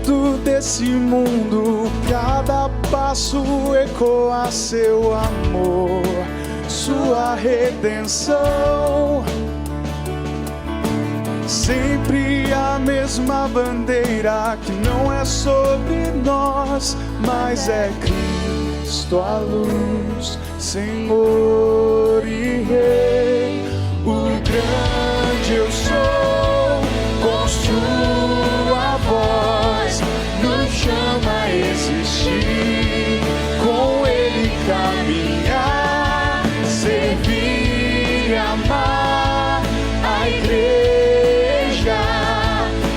canto desse mundo, cada passo ecoa seu amor, sua redenção. Sempre a mesma bandeira que não é sobre nós, mas é Cristo a luz, Senhor e Rei. O grande eu sou, com sua voz nos chama a existir, com Ele caminhar, servir e amar a igreja,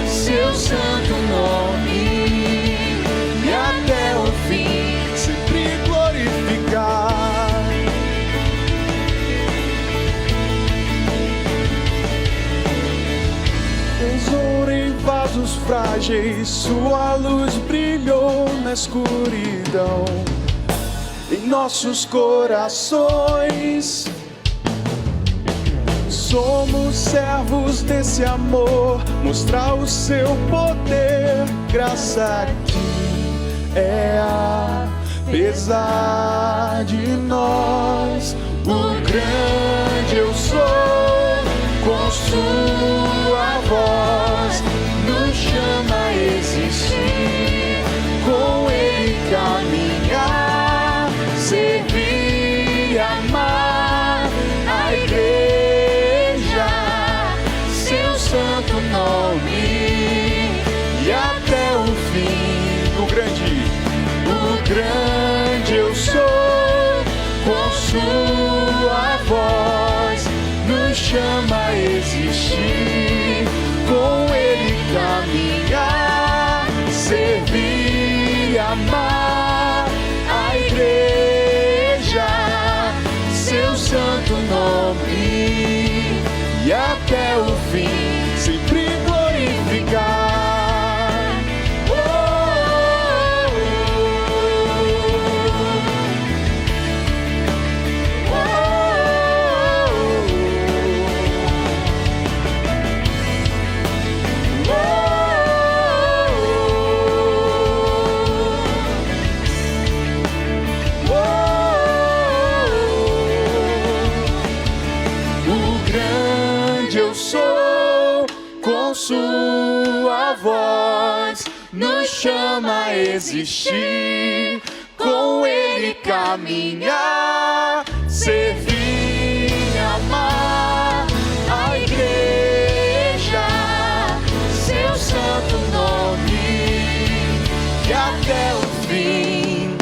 seu santo nome, e até o fim sempre glorificar. Tesouro em vasos frágeis, sua luz brilhou na escuridão. Em nossos corações somos servos desse amor, mostrar o seu poder. Graça que é apesar de nós. O grande eu sou, com sua voz nos chama a existir, com Ele caminhar, servir e amar a igreja, seu santo nome, e até o fim. O grande eu sou, com sua voz nos chama a existir, com Ele caminhar, servir e amar a igreja, seu santo nome, e até o fim sempre glorificar. Sua voz nos chama a existir, com Ele caminhar, servir e amar a igreja, seu santo nome, e até o fim.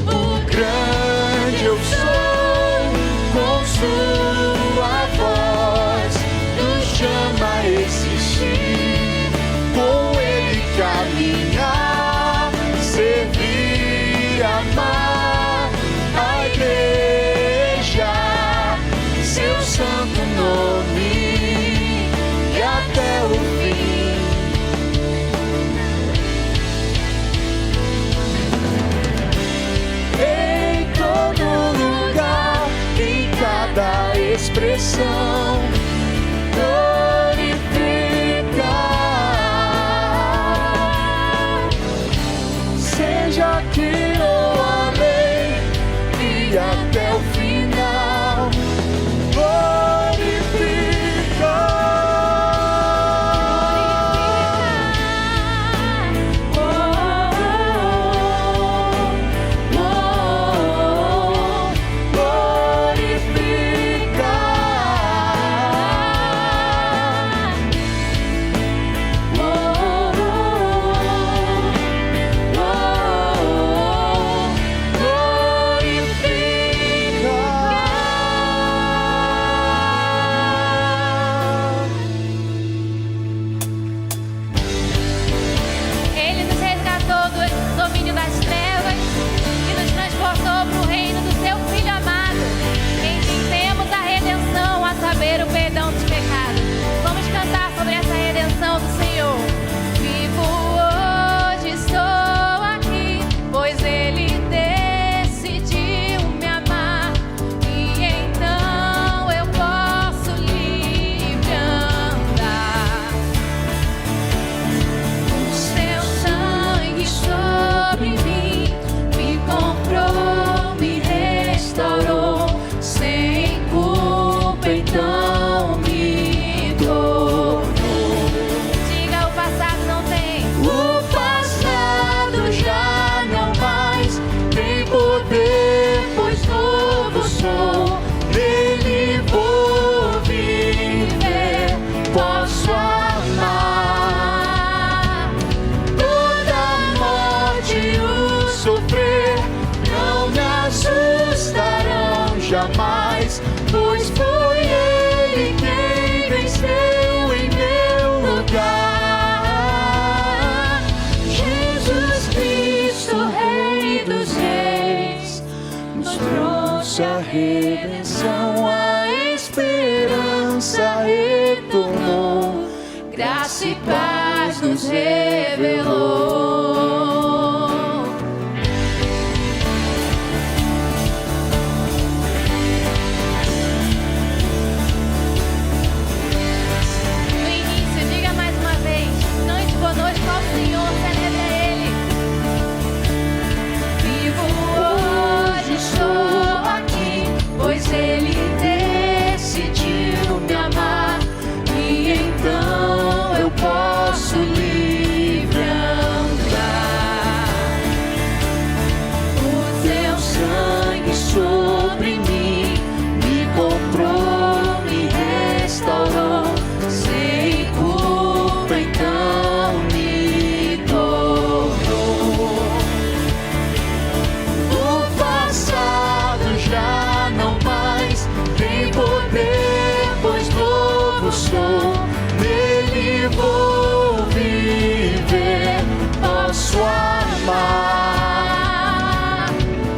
O grande eu sou, com sua voz nos chama a existir, com Ele caminhar, servir, amar a igreja, seu santo nome, e até o fim. Em todo lugar, em cada expressão, seja aqui ou além, e até o final glorificar. jamais, pois foi Ele quem venceu em meu lugar. Jesus Cristo, Rei dos Reis, nos trouxe a redenção, a esperança retornou, graça e paz nos revelou. Ele decidiu me amar, e então eu posso livre andar. O teu sangue sobre mim me comprou, me restaurou, sem culpa então me tornou. O passado já não tem poder, pois novo sou, nele vou viver, posso amar.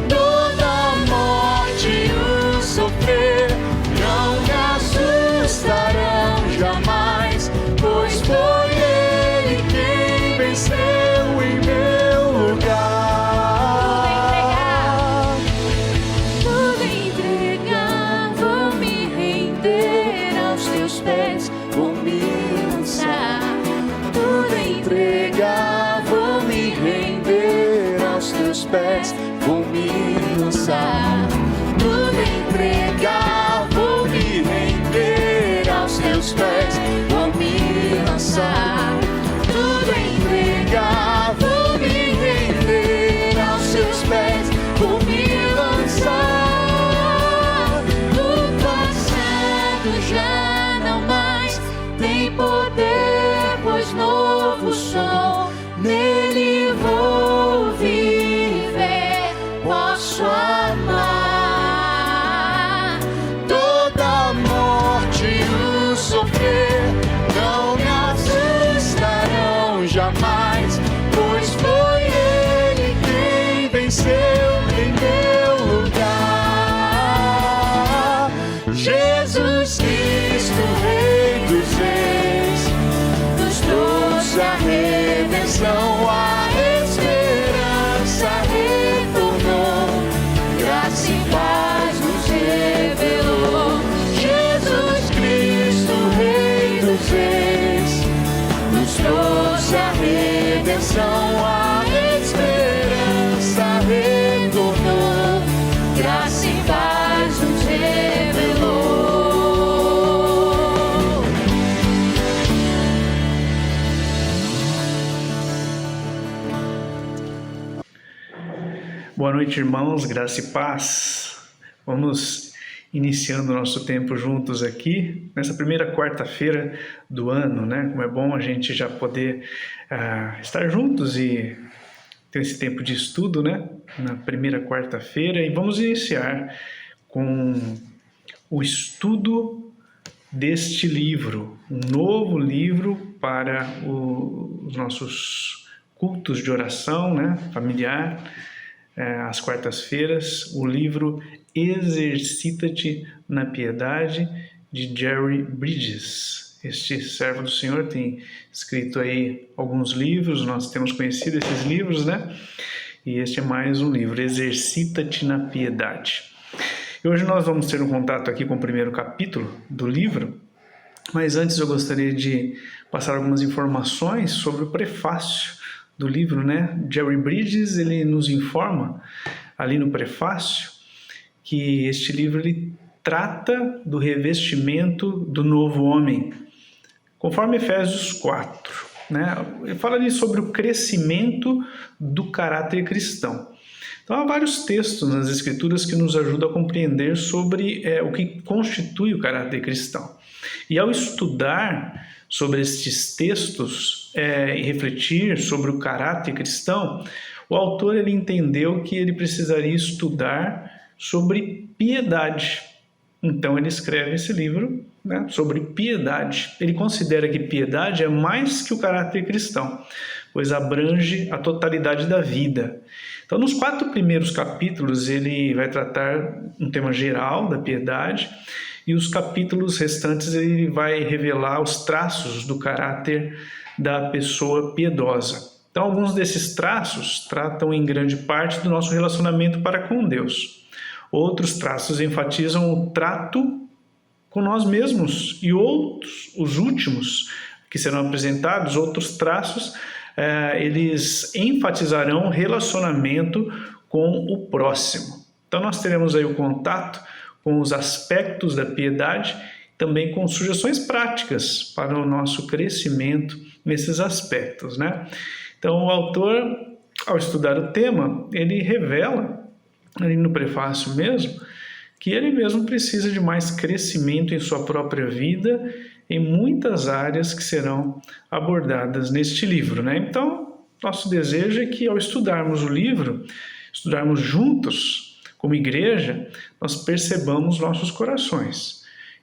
Toda morte e o sofrer não me assustarão jamais, pois foi Ele quem venceu em meu lugar. Tudo entregar, vou me render aos teus pés, vou me lançar. Tudo entregar, vou me render aos teus pés, vou me lançar. Tudo entregar, vou me render aos teus pés, vou me lançar. Tudo entregar, vou me render aos teus pés, vou me lançar. O passado já não mais tem poder, pois novo sou, nele vou viver, posso amar. Toda morte e o sofrer não me assustarão jamais, pois foi Ele quem venceu em meu lugar. Jesus Cristo, Rei dos Reis, nos trouxe a redenção, a esperança retornou, graça e paz nos revelou. Jesus Cristo, Rei dos Reis, nos trouxe a redenção, a esperança retornou, graça e paz nos revelou. Boa noite, irmãos, graça e paz. Vamos iniciando o nosso tempo juntos aqui, nessa primeira quarta-feira do ano, né? Como é bom a gente já poder estar juntos e ter esse tempo de estudo, né? Na primeira quarta-feira, e vamos iniciar com o estudo deste livro, um novo livro para os nossos cultos de oração, né? Familiar, às quartas-feiras, o livro Exercita-te na Piedade, de Jerry Bridges. Este servo do Senhor tem escrito aí alguns livros, nós temos conhecido esses livros, né? E este é mais um livro, Exercita-te na Piedade. E hoje nós vamos ter um contato aqui com o primeiro capítulo do livro, mas antes eu gostaria de passar algumas informações sobre o prefácio do livro, né? Jerry Bridges, ele nos informa ali no prefácio que este livro ele trata do revestimento do novo homem, conforme Efésios 4, né? Ele fala ali sobre o crescimento do caráter cristão. Então há vários textos nas Escrituras que nos ajudam a compreender sobre o que constitui o caráter cristão. E ao estudar sobre estes textos e refletir sobre o caráter cristão, o autor ele entendeu que ele precisaria estudar sobre piedade. Então ele escreve esse livro, né, sobre piedade. Ele considera que piedade é mais que o caráter cristão, pois abrange a totalidade da vida. Então, nos 4 primeiros capítulos, ele vai tratar um tema geral da piedade, e os capítulos restantes ele vai revelar os traços do caráter da pessoa piedosa. Então, alguns desses traços tratam em grande parte do nosso relacionamento para com Deus. Outros traços enfatizam o trato com nós mesmos, e outros, os últimos que serão apresentados, outros traços, eles enfatizarão o relacionamento com o próximo. Então nós teremos aí o contato com os aspectos da piedade, também com sugestões práticas para o nosso crescimento nesses aspectos, né? Então o autor, ao estudar o tema, ele revela, ali no prefácio mesmo, que ele mesmo precisa de mais crescimento em sua própria vida, em muitas áreas que serão abordadas neste livro, né? Então, nosso desejo é que ao estudarmos o livro, estudarmos juntos como igreja, nós percebamos nossos corações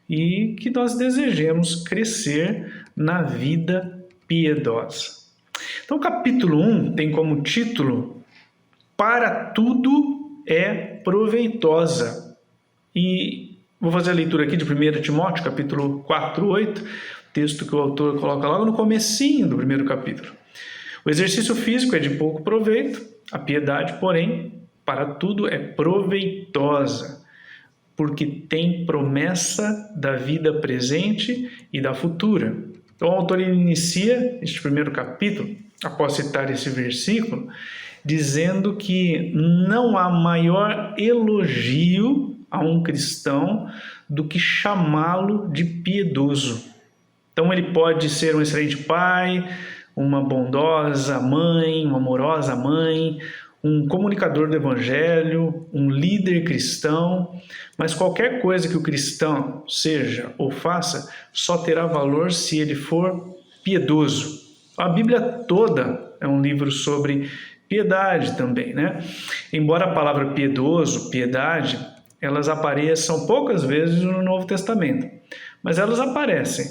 e que nós desejemos crescer na vida piedosa. Então, o capítulo 1 tem como título Para tudo é proveitosa. E vou fazer a leitura aqui de 1 Timóteo, capítulo 4:8, texto que o autor coloca logo no comecinho do primeiro capítulo. O exercício físico é de pouco proveito, a piedade, porém, para tudo é proveitosa, porque tem promessa da vida presente e da futura. Então o autor inicia este primeiro capítulo, após citar esse versículo, dizendo que não há maior elogio a um cristão do que chamá-lo de piedoso. Então ele pode ser um excelente pai, uma bondosa mãe, uma amorosa mãe, um comunicador do evangelho, um líder cristão, mas qualquer coisa que o cristão seja ou faça só terá valor se ele for piedoso. A Bíblia toda é um livro sobre piedade também, né? Embora a palavra piedoso, piedade, elas apareçam poucas vezes no Novo Testamento, mas elas aparecem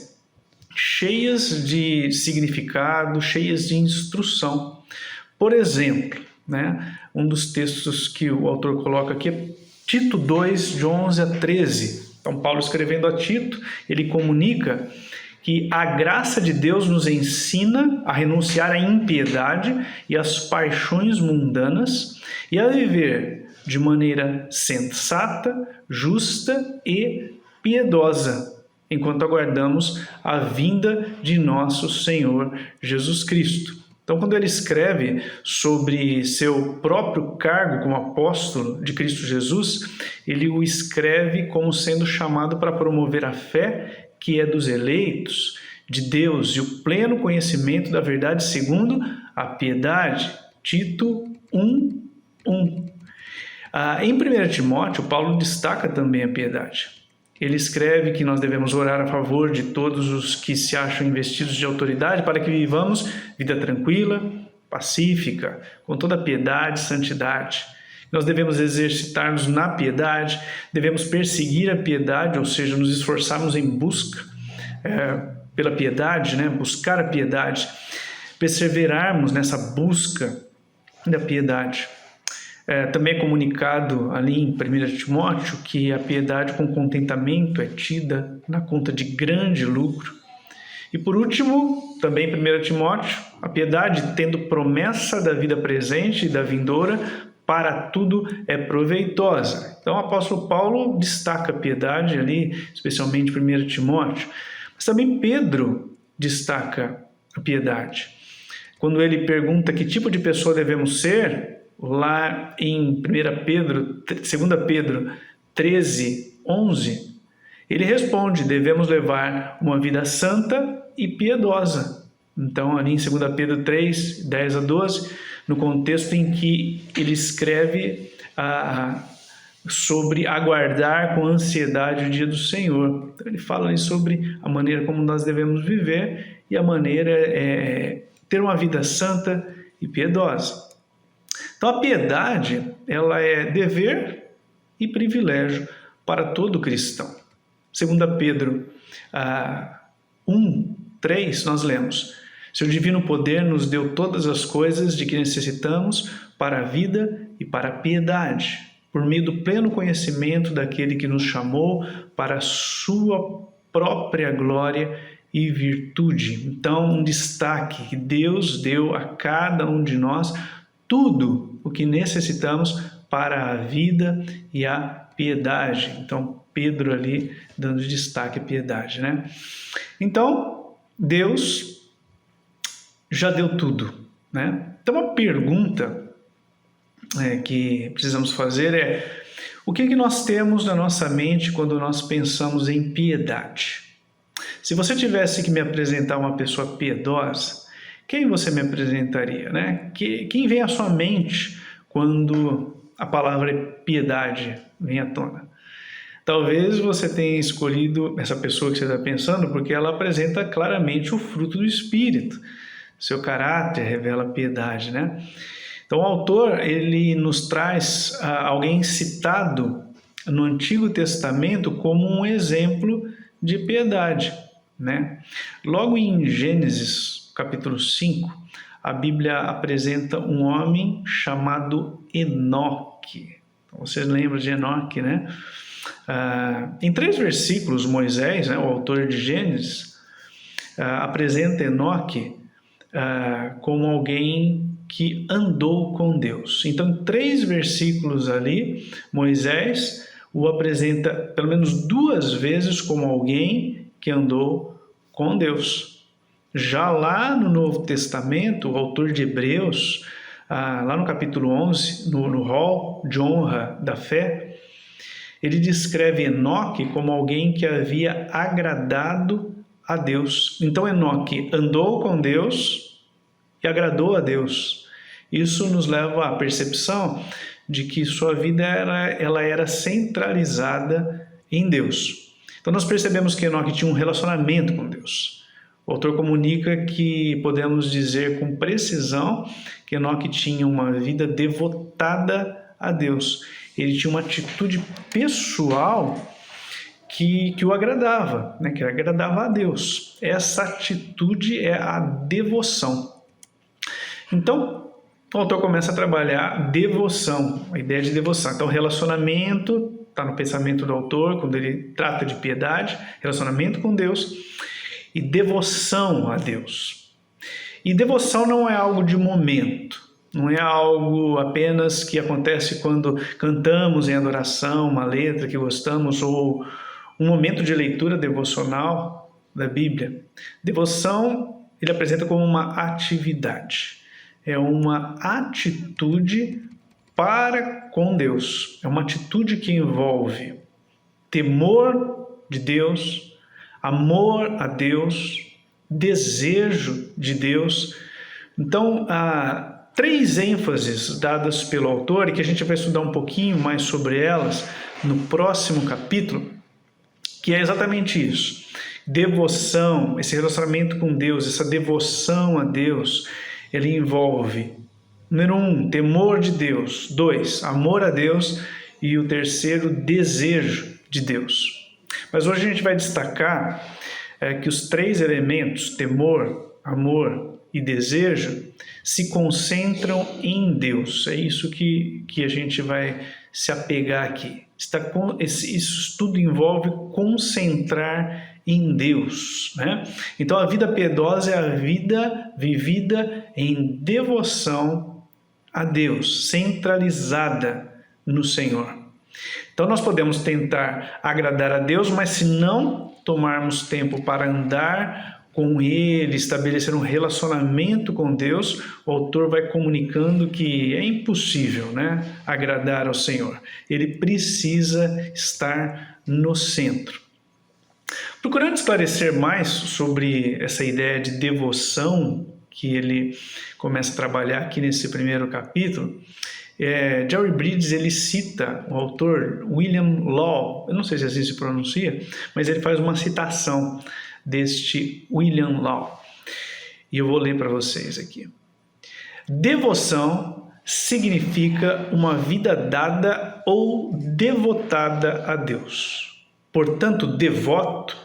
cheias de significado, cheias de instrução. Por exemplo, né, um dos textos que o autor coloca aqui é Tito 2, de 11 a 13. Então, Paulo escrevendo a Tito, ele comunica que a graça de Deus nos ensina a renunciar à impiedade e às paixões mundanas e a viver de maneira sensata, justa e piedosa, enquanto aguardamos a vinda de nosso Senhor Jesus Cristo. Então, quando ele escreve sobre seu próprio cargo como apóstolo de Cristo Jesus, ele o escreve como sendo chamado para promover a fé que é dos eleitos de Deus e o pleno conhecimento da verdade segundo a piedade. Tito 1:1. Em 1 Timóteo, Paulo destaca também a piedade. Ele escreve que nós devemos orar a favor de todos os que se acham investidos de autoridade para que vivamos vida tranquila, pacífica, com toda piedade e santidade. Nós devemos exercitar-nos na piedade, devemos perseguir a piedade, ou seja, nos esforçarmos em busca pela piedade, né? Buscar a piedade, perseverarmos nessa busca da piedade. Também é comunicado ali em 1 Timóteo que a piedade com contentamento é tida na conta de grande lucro. E por último, também em 1 Timóteo, a piedade tendo promessa da vida presente e da vindoura, para tudo é proveitosa. Então o apóstolo Paulo destaca a piedade ali, especialmente em 1 Timóteo, mas também Pedro destaca a piedade. Quando ele pergunta que tipo de pessoa devemos ser, lá em 2 Pedro 13:11, ele responde: devemos levar uma vida santa e piedosa. Então, ali em 2 Pedro 3:10 a 12, no contexto em que ele escreve sobre aguardar com ansiedade o dia do Senhor. Então, ele fala ali sobre a maneira como nós devemos viver, e a maneira é ter uma vida santa e piedosa. Então a piedade, ela é dever e privilégio para todo cristão. 2 Pedro 1:3, nós lemos: seu divino poder nos deu todas as coisas de que necessitamos para a vida e para a piedade, por meio do pleno conhecimento daquele que nos chamou para a sua própria glória e virtude. Então, um destaque que Deus deu a cada um de nós tudo o que necessitamos para a vida e a piedade. Então, Pedro ali dando destaque à piedade, né? Então, Deus já deu tudo, né? Então, a pergunta que precisamos fazer é: o que nós temos na nossa mente quando nós pensamos em piedade? Se você tivesse que me apresentar uma pessoa piedosa, quem você me apresentaria, né? Quem vem à sua mente quando a palavra piedade vem à tona? Talvez você tenha escolhido essa pessoa que você está pensando porque ela apresenta claramente o fruto do Espírito. Seu caráter revela piedade, né? Então, o autor, ele nos traz alguém citado no Antigo Testamento como um exemplo de piedade, né? Logo em Gênesis, capítulo 5, a Bíblia apresenta um homem chamado Enoque. Então, vocês lembram de Enoque, né? Em 3 versículos, Moisés, né, o autor de Gênesis, apresenta Enoque como alguém que andou com Deus. Então, em 3 versículos ali, Moisés o apresenta pelo menos 2 vezes como alguém que andou com Deus. Já lá no Novo Testamento, o autor de Hebreus, lá no capítulo 11, no rol de honra da fé, ele descreve Enoque como alguém que havia agradado a Deus. Então, Enoque andou com Deus e agradou a Deus. Isso nos leva à percepção de que sua vida ela era centralizada em Deus. Então, nós percebemos que Enoque tinha um relacionamento com Deus. O autor comunica que podemos dizer com precisão que Enoque tinha uma vida devotada a Deus. Ele tinha uma atitude pessoal que o agradava, né? Que agradava a Deus. Essa atitude é a devoção. Então, o autor começa a trabalhar devoção, a ideia de devoção. Então, relacionamento está no pensamento do autor, quando ele trata de piedade, relacionamento com Deus e devoção a Deus. E devoção não é algo de momento, não é algo apenas que acontece quando cantamos em adoração uma letra que gostamos ou um momento de leitura devocional da Bíblia. Devoção ele apresenta como uma atividade, é uma atitude para com Deus, é uma atitude que envolve temor de Deus, amor a Deus, desejo de Deus. Então, há 3 ênfases dadas pelo autor e que a gente vai estudar um pouquinho mais sobre elas no próximo capítulo, que é exatamente isso. Devoção, esse relacionamento com Deus, essa devoção a Deus, ele envolve, número 1, temor de Deus, 2, amor a Deus e o terceiro, desejo de Deus. Mas hoje a gente vai destacar que os 3 elementos, temor, amor e desejo, se concentram em Deus. É isso que a gente vai se apegar aqui. Isso tudo envolve concentrar em Deus, né? Então, a vida piedosa é a vida vivida em devoção a Deus, centralizada no Senhor. Então, nós podemos tentar agradar a Deus, mas se não tomarmos tempo para andar com Ele, estabelecer um relacionamento com Deus, o autor vai comunicando que é impossível, né, agradar ao Senhor. Ele precisa estar no centro. Procurando esclarecer mais sobre essa ideia de devoção que ele começa a trabalhar aqui nesse primeiro capítulo, Jerry Bridges ele cita o autor William Law, eu não sei se assim se pronuncia, mas ele faz uma citação deste William Law. E eu vou ler para vocês aqui. Devoção significa uma vida dada ou devotada a Deus. Portanto, devoto,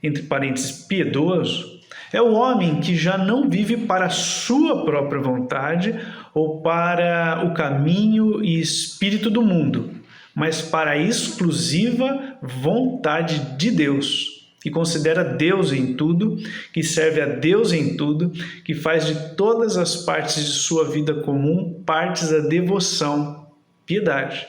entre parênteses, piedoso, é o homem que já não vive para a sua própria vontade ou para o caminho e espírito do mundo, mas para a exclusiva vontade de Deus, que considera Deus em tudo, que serve a Deus em tudo, que faz de todas as partes de sua vida comum partes da devoção, piedade.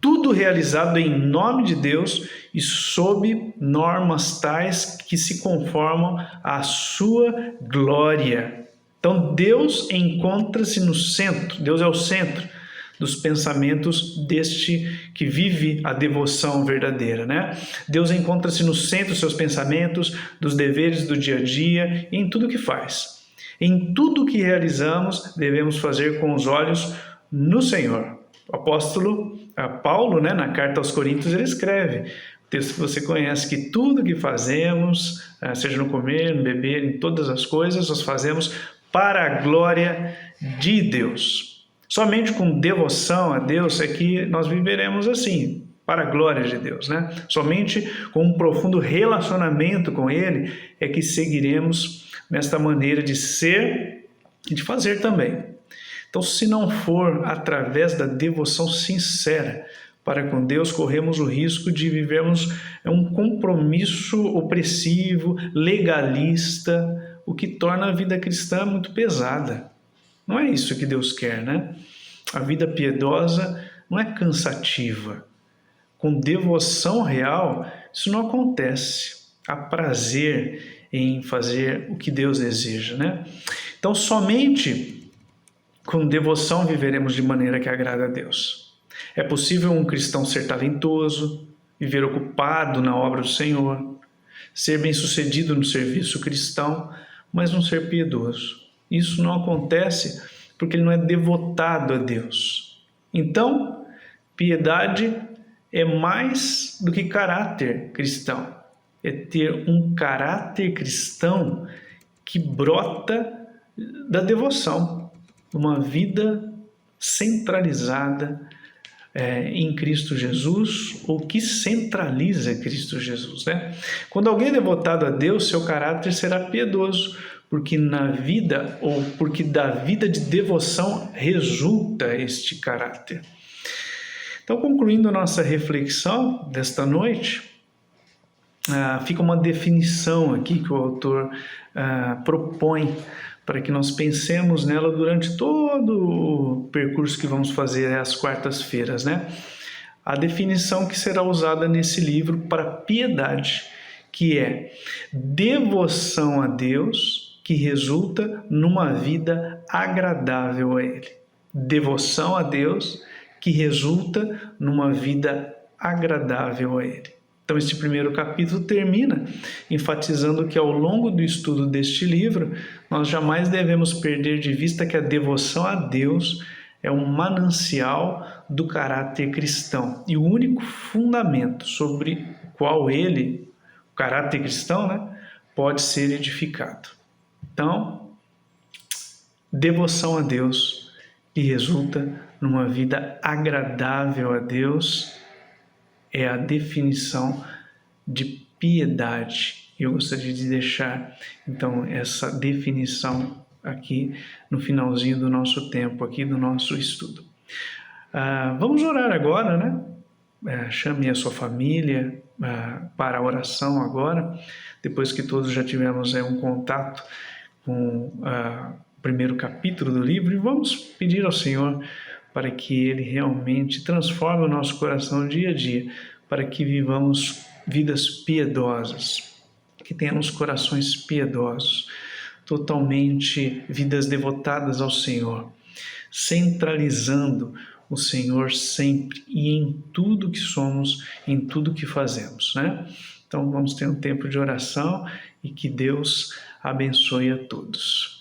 Tudo realizado em nome de Deus e sob normas tais que se conformam à sua glória. Então Deus encontra-se no centro, Deus é o centro dos pensamentos deste que vive a devoção verdadeira, né? Deus encontra-se no centro dos seus pensamentos, dos deveres do dia a dia, em tudo que faz. Em tudo que realizamos, devemos fazer com os olhos no Senhor. O apóstolo Paulo, né, na carta aos Coríntios, ele escreve, o texto que você conhece, que tudo que fazemos, seja no comer, no beber, em todas as coisas, nós fazemos para a glória de Deus. Somente com devoção a Deus é que nós viveremos assim, para a glória de Deus, né? Somente com um profundo relacionamento com Ele é que seguiremos nesta maneira de ser e de fazer também. Então, se não for através da devoção sincera para com Deus, corremos o risco de vivermos um compromisso opressivo, legalista, o que torna a vida cristã muito pesada. Não é isso que Deus quer, né? A vida piedosa não é cansativa. Com devoção real, isso não acontece. Há prazer em fazer o que Deus deseja, né? Então, somente com devoção viveremos de maneira que agrada a Deus. É possível um cristão ser talentoso, viver ocupado na obra do Senhor, ser bem-sucedido no serviço cristão, mas não ser piedoso. Isso não acontece porque ele não é devotado a Deus. Então, piedade é mais do que caráter cristão. É ter um caráter cristão que brota da devoção, uma vida centralizada em Cristo Jesus, ou que centraliza Cristo Jesus, né? Quando alguém é devotado a Deus, seu caráter será piedoso, porque porque da vida de devoção resulta este caráter. Então, concluindo a nossa reflexão desta noite, fica uma definição aqui que o autor propõe para que nós pensemos nela durante todo o percurso que vamos fazer às quartas-feiras, né? A definição que será usada nesse livro para piedade, que é devoção a Deus que resulta numa vida agradável a Ele. Devoção a Deus que resulta numa vida agradável a Ele. Então, este primeiro capítulo termina enfatizando que ao longo do estudo deste livro, nós jamais devemos perder de vista que a devoção a Deus é um manancial do caráter cristão e o único fundamento sobre o qual ele, o caráter cristão, né, pode ser edificado. Então, devoção a Deus que resulta numa vida agradável a Deus é a definição de piedade. Eu gostaria de deixar, então, essa definição aqui no finalzinho do nosso tempo, aqui do nosso estudo. Vamos orar agora, né? Chame a sua família para a oração agora, depois que todos já tivemos um contato com o primeiro capítulo do livro, e vamos pedir ao Senhor para que Ele realmente transforme o nosso coração dia a dia, para que vivamos vidas piedosas, que tenhamos corações piedosos, totalmente vidas devotadas ao Senhor, centralizando o Senhor sempre e em tudo que somos, em tudo que fazemos, né? Então vamos ter um tempo de oração e que Deus abençoe a todos.